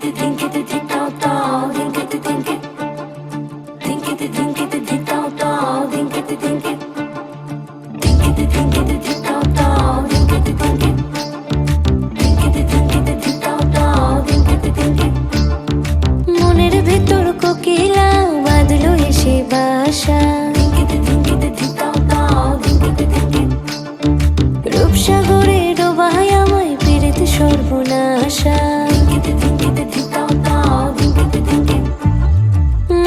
মনের ভেতর কোকিলা বাঁধলো এসে বাসা, রূপসাগরে ডোবায় আমায় পেরেতে সর্বনাশা।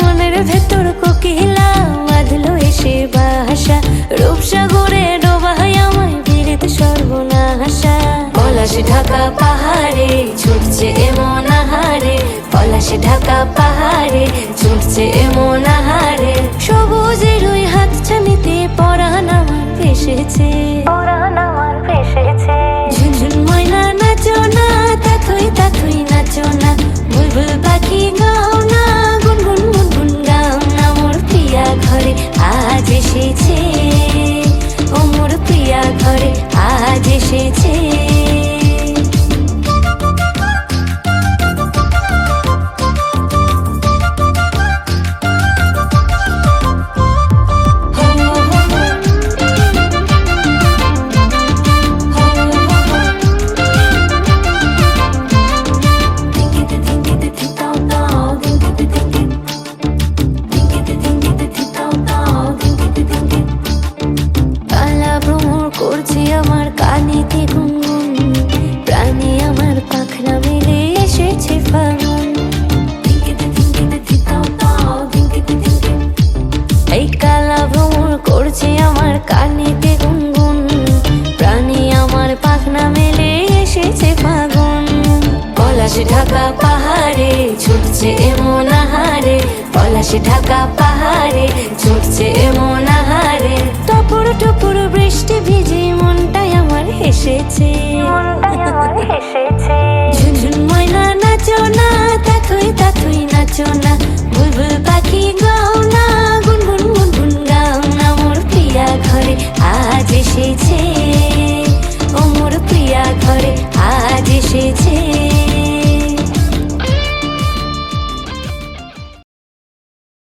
মনের ভেতর কোকিলা বাঁধলো এসে বাসা, রূপসাগরে ডোবায় আমায় পেরেতে সর্বনাশা। পলাশ ঢাকা পাহাড়ে ছুটছে এমন আহারে, পলাশ ঢাকা পাহাড়ে ছুটছে এমন আহারে। সবুজের ওই হাত ছানিতে পরাণ আমার ভেসেছে, ঝুনঝুন ময়না নাচো না, তাথই তাথই নাচো না, বুলবুল পাখি গাও না, গুনগুন গুনগুন গাও না। মোর প্রিয়া ঘরে আজ এসেছে, ও মোর প্রিয়া ঘরে আজ এসেছে। করছে আমার কানেতে গুনগুন, প্রাণে আমার পাখনা মেলে এসেছে ফাগুন। এই কালা ভ্রমর করছে আমার কানেতে গুনগুন, প্রাণে আমার পাখনা মেলে এসেছে ফাগুন। পলাশ ঢাকা পাহাড়ে ছুটছে এমন আহারে, পলাশ ঢাকা পাহাড়ে ছুটছে এমন আহারে। তপর